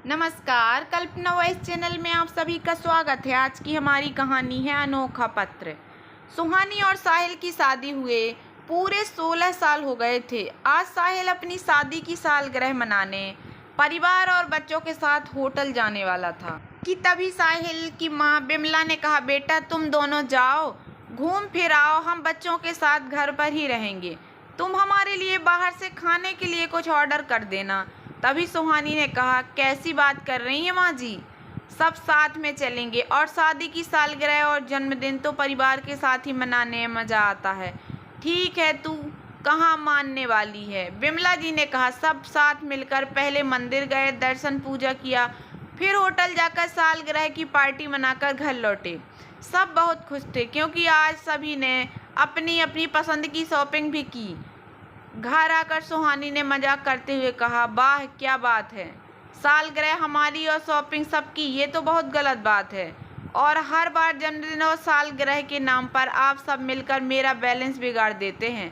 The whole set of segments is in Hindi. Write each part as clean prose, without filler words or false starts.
नमस्कार, कल्पना वॉइस चैनल में आप सभी का स्वागत है। आज की हमारी कहानी है अनोखा पत्र। सुहानी और साहिल की शादी हुए पूरे 16 साल हो गए थे। आज साहिल अपनी शादी की सालगिरह मनाने परिवार और बच्चों के साथ होटल जाने वाला था कि तभी साहिल की माँ बिमला ने कहा, बेटा तुम दोनों जाओ, घूम फिर आओ, हम बच्चों के साथ घर पर ही रहेंगे। तुम हमारे लिए बाहर से खाने के लिए कुछ ऑर्डर कर देना। तभी सुहानी ने कहा, कैसी बात कर रही हैं माँ जी, सब साथ में चलेंगे और शादी की सालगिरह और जन्मदिन तो परिवार के साथ ही मनाने में मज़ा आता है। ठीक है, तू कहाँ मानने वाली है। बिमला जी ने कहा, सब साथ मिलकर पहले मंदिर गए, दर्शन पूजा किया, फिर होटल जाकर सालगिरह की पार्टी मनाकर घर लौटे। सब बहुत खुश थे क्योंकि आज सभी ने अपनी अपनी पसंद की शॉपिंग भी की। घर आकर सुहानी ने मजाक करते हुए कहा, वाह क्या बात है, सालगिरह हमारी और शॉपिंग सबकी, ये तो बहुत गलत बात है। और हर बार जन्मदिन और सालगिरह के नाम पर आप सब मिलकर मेरा बैलेंस बिगाड़ देते हैं,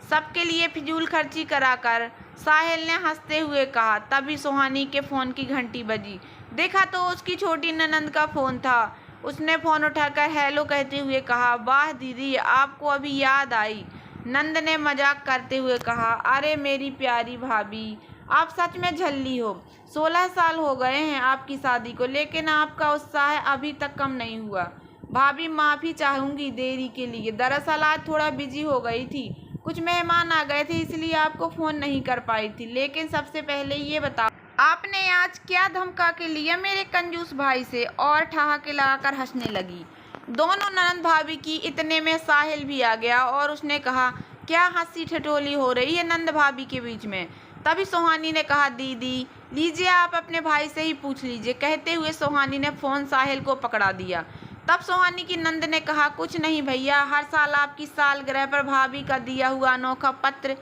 सबके लिए फिजूल खर्ची कराकर। साहिल ने हंसते हुए कहा। तभी सुहानी के फ़ोन की घंटी बजी। देखा तो उसकी छोटी ननंद का फ़ोन था। उसने फ़ोन उठाकर हेलो कहते हुए कहा, वाह दीदी, आपको अभी याद आई। नंद ने मजाक करते हुए कहा, अरे मेरी प्यारी भाभी, आप सच में झल्ली हो। 16 साल हो गए हैं आपकी शादी को, लेकिन आपका उत्साह अभी तक कम नहीं हुआ। भाभी माफ़ी चाहूँगी देरी के लिए, दरअसल आज थोड़ा बिजी हो गई थी, कुछ मेहमान आ गए थे इसलिए आपको फ़ोन नहीं कर पाई थी। लेकिन सबसे पहले ये बताओ, आपने आज क्या धमका के लिया मेरे कंजूस भाई से। और ठहाके लगाकर हंसने लगी। दोनों ननंद भाभी की इतने में साहिल भी आ गया और उसने कहा, क्या हंसी ठिठोली हो रही है नंद भाभी के बीच में। तभी सुहानी ने कहा, दीदी लीजिए, आप अपने भाई से ही पूछ लीजिए। कहते हुए सुहानी ने फ़ोन साहिल को पकड़ा दिया। तब सुहानी की नंद ने कहा, कुछ नहीं भैया, हर साल आपकी सालगिरह पर भाभी का दिया हुआ अनोखा पत्र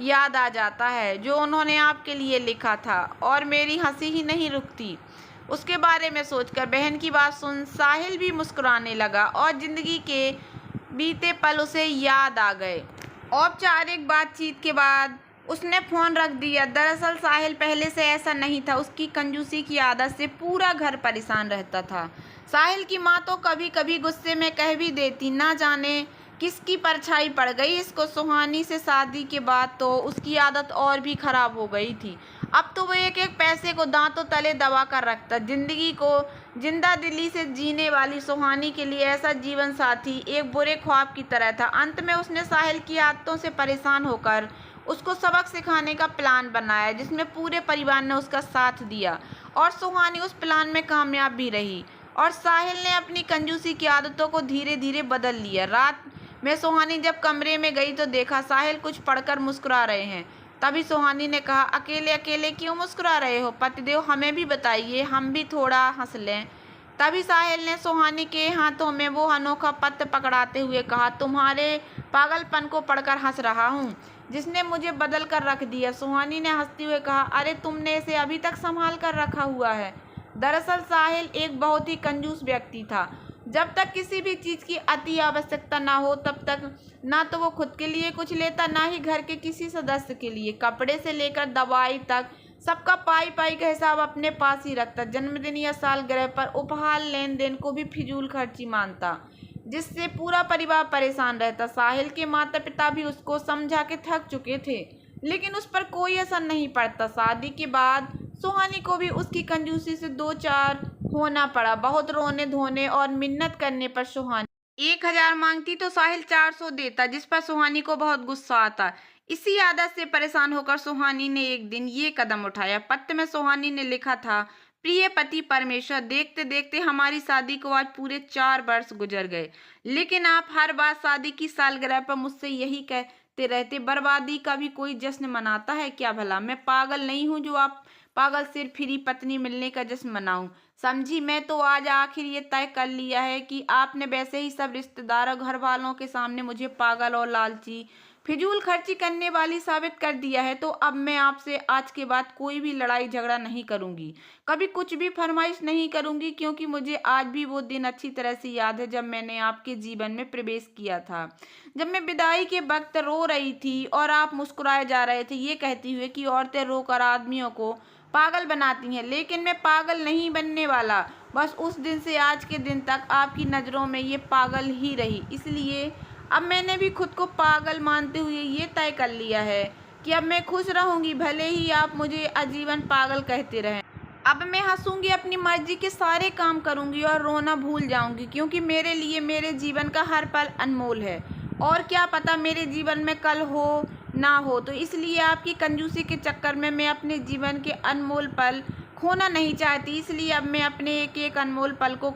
याद आ जाता है जो उन्होंने आपके लिए लिखा था, और मेरी हंसी ही नहीं रुकती उसके बारे में सोचकर। बहन की बात सुन साहिल भी मुस्कुराने लगा और जिंदगी के बीते पल उसे याद आ गए। औपचारिक बातचीत के बाद उसने फ़ोन रख दिया। दरअसल साहिल पहले से ऐसा नहीं था, उसकी कंजूसी की आदत से पूरा घर परेशान रहता था। साहिल की माँ तो कभी कभी गुस्से में कह भी देती, ना जाने किसकी परछाई पड़ गई इसको। सुहानी से शादी के बाद तो उसकी आदत और भी खराब हो गई थी। अब तो वो एक एक पैसे को दांतों तले दबा कर रखता। जिंदगी को जिंदा दिली से जीने वाली सुहानी के लिए ऐसा जीवन साथी एक बुरे ख्वाब की तरह था। अंत में उसने साहिल की आदतों से परेशान होकर उसको सबक सिखाने का प्लान बनाया, जिसमें पूरे परिवार ने उसका साथ दिया और सुहानी उस प्लान में कामयाब भी रही। और साहिल ने अपनी कंजूसी की आदतों को धीरे धीरे बदल लिया। रात में सुहानी जब कमरे में गई तो देखा साहिल कुछ पढ़कर मुस्कुरा रहे हैं। तभी सुहानी ने कहा, अकेले अकेले क्यों मुस्कुरा रहे हो पतिदेव, हमें भी बताइए, हम भी थोड़ा हंस लें। तभी साहिल ने सुहानी के हाथों में वो अनोखा पत्र पकड़ाते हुए कहा, तुम्हारे पागलपन को पढ़कर हंस रहा हूँ जिसने मुझे बदल कर रख दिया। सुहानी ने हंसते हुए कहा, अरे तुमने इसे अभी तक संभाल कर रखा हुआ है। दरअसल साहिल एक बहुत ही कंजूस व्यक्ति था। जब तक किसी भी चीज़ की अति आवश्यकता ना हो तब तक ना तो वो खुद के लिए कुछ लेता, ना ही घर के किसी सदस्य के लिए। कपड़े से लेकर दवाई तक सबका पाई पाई का हिसाब अपने पास ही रखता। जन्मदिन या सालगिरह पर उपहार लेन देन को भी फिजूल खर्ची मानता, जिससे पूरा परिवार परेशान रहता। साहिल के माता पिता भी उसको समझा के थक चुके थे, लेकिन उस पर कोई असर नहीं पड़ता। शादी के बाद सुहानी को भी उसकी कंजूसी से दो चार होना पड़ा। बहुत रोने धोने और मिन्नत करने पर सुहानी 1000 मांगती तो साहिल 400 देता, जिस पर सुहानी को बहुत गुस्सा आता। इसी आदत से परेशान होकर सुहानी ने एक दिन ये कदम उठाया। पत्र में सुहानी ने लिखा था, प्रिय पति परमेश्वर, देखते देखते हमारी शादी को आज पूरे 4 वर्ष गुजर गए, लेकिन आप हर बार शादी की सालगिरह पर मुझसे यही कहते रहते, बर्बादी का भी कोई जश्न मनाता है क्या भला। मैं पागल नहीं हूँ जो आप पागल सिर फिरी पत्नी मिलने का जश्न मनाऊं। समझी, मैं तो आज आखिर ये तय कर लिया है कि आपने वैसे ही सब रिश्तेदार और घर वालों के सामने मुझे पागल और लालची, फिजूल खर्ची करने वाली साबित कर दिया है, तो अब मैं आपसे आज के बाद कोई भी लड़ाई झगड़ा नहीं करूंगी, कभी कुछ भी फरमाइश नहीं करूंगी, क्योंकि मुझे आज भी वो दिन अच्छी तरह से याद है जब मैंने आपके जीवन में प्रवेश किया था। जब मैं विदाई के वक्त रो रही थी और आप मुस्कुराए जा रहे थे, ये कहती हुए कि औरतें रोकर आदमियों को पागल बनाती हैं, लेकिन मैं पागल नहीं बनने वाला। बस उस दिन से आज के दिन तक आपकी नज़रों में ये पागल ही रही। इसलिए अब मैंने भी खुद को पागल मानते हुए ये तय कर लिया है कि अब मैं खुश रहूँगी, भले ही आप मुझे आजीवन पागल कहते रहें। अब मैं हंसूंगी, अपनी मर्जी के सारे काम करूंगी और रोना भूल जाऊंगी, क्योंकि मेरे लिए मेरे जीवन का हर पल अनमोल है और क्या पता मेरे जीवन में कल हो ना हो। तो इसलिए आपकी कंजूसी के चक्कर में मैं अपने जीवन के अनमोल पल खोना नहीं चाहती। इसलिए अब मैं अपने एक एक अनमोल पल को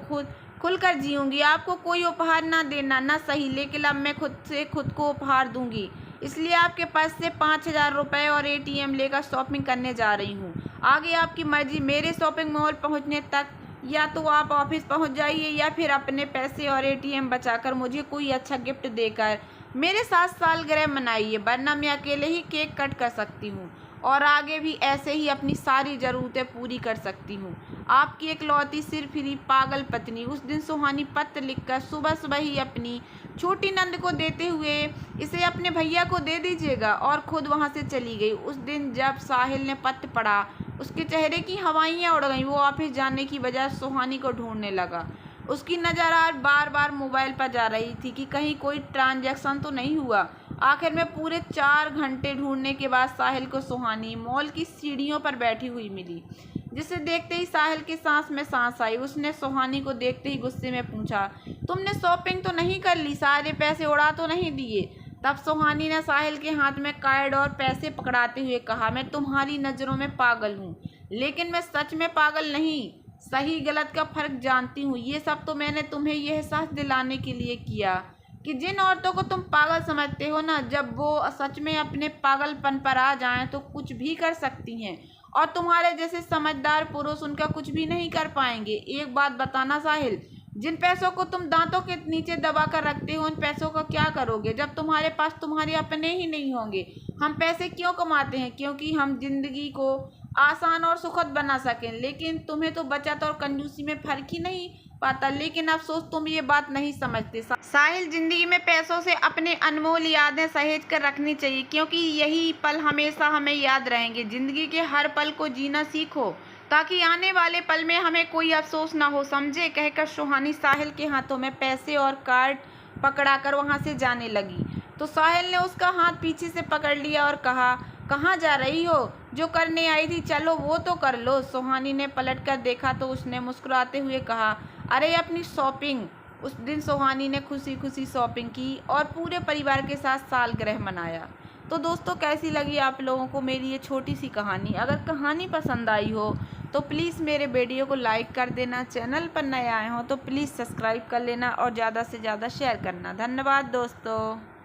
खुलकर जीऊँगी। आपको कोई उपहार ना देना ना सही, लेकिन अब मैं खुद से खुद को उपहार दूंगी। इसलिए आपके पास से 5,000 रुपये और ATM लेकर शॉपिंग करने जा रही हूँ। आगे आपकी मर्जी। मेरे शॉपिंग मॉल पहुँचने तक या तो आप ऑफिस पहुँच जाइए या फिर अपने पैसे और ATM बचाकर मुझे कोई अच्छा गिफ्ट देकर मेरे साथ सालगिरह मनाइए, वरना मैं अकेले ही केक कट कर सकती हूँ और आगे भी ऐसे ही अपनी सारी ज़रूरतें पूरी कर सकती हूँ। आपकी इकलौती सिरफिरी पागल पत्नी। उस दिन सुहानी पत्र लिखकर सुबह सुबह ही अपनी छोटी नंद को देते हुए इसे अपने भैया को दे दीजिएगा और खुद वहाँ से चली गई। उस दिन जब साहिल ने पत्र पढ़ा, उसके चेहरे की हवाइयाँ उड़ गईं। वो ऑफिस जाने की बजाय सुहानी को ढूंढने लगा। उसकी नज़र आज बार बार मोबाइल पर जा रही थी कि कहीं कोई ट्रांजैक्शन तो नहीं हुआ। आखिर में पूरे 4 घंटे ढूंढने के बाद साहिल को सुहानी मॉल की सीढ़ियों पर बैठी हुई मिली, जिसे देखते ही साहिल के सांस में सांस आई। उसने सुहानी को देखते ही गुस्से में पूछा, तुमने शॉपिंग तो नहीं कर ली, सारे पैसे उड़ा तो नहीं दिए? तब सुहानी ने साहिल के हाथ में कार्ड और पैसे पकड़ाते हुए कहा, मैं तुम्हारी नज़रों में पागल हूँ, लेकिन मैं सच में पागल नहीं, सही गलत का फ़र्क जानती हूँ। ये सब तो मैंने तुम्हें यह एहसास दिलाने के लिए किया कि जिन औरतों को तुम पागल समझते हो ना, जब वो सच में अपने पागलपन पर आ जाएं तो कुछ भी कर सकती हैं और तुम्हारे जैसे समझदार पुरुष उनका कुछ भी नहीं कर पाएंगे। एक बात बताना साहिल, जिन पैसों को तुम दांतों के नीचे दबा कर रखते हो, उन पैसों का क्या करोगे जब तुम्हारे पास तुम्हारे अपने ही नहीं होंगे? हम पैसे क्यों कमाते हैं? क्योंकि हम जिंदगी को आसान और सुखद बना सकें, लेकिन तुम्हें तो बचत और कंजूसी में फर्क ही नहीं पाता। लेकिन अफसोस तुम ये बात नहीं समझते साहिल, जिंदगी में पैसों से अपने अनमोल यादें सहेज कर रखनी चाहिए, क्योंकि यही पल हमेशा हमें याद रहेंगे। जिंदगी के हर पल को जीना सीखो ताकि आने वाले पल में हमें कोई अफसोस ना हो, समझे? कहकर सुहानी साहिल के हाथों में पैसे और कार्ड पकड़ाकर वहां से जाने लगी। तो साहिल ने उसका हाथ पीछे से पकड़ लिया और कहा, कहाँ जा रही हो? जो करने आई थी चलो वो तो कर लो। सुहानी ने पलट कर देखा तो उसने मुस्कुराते हुए कहा, अरे अपनी शॉपिंग। उस दिन सुहानी ने खुशी खुशी शॉपिंग की और पूरे परिवार के साथ सालगिरह मनाया। तो दोस्तों, कैसी लगी आप लोगों को मेरी ये छोटी सी कहानी? अगर कहानी पसंद आई हो तो प्लीज़ मेरे वीडियो को लाइक कर देना, चैनल पर नए आए हो तो प्लीज़ सब्सक्राइब कर लेना और ज़्यादा से ज़्यादा शेयर करना। धन्यवाद दोस्तों।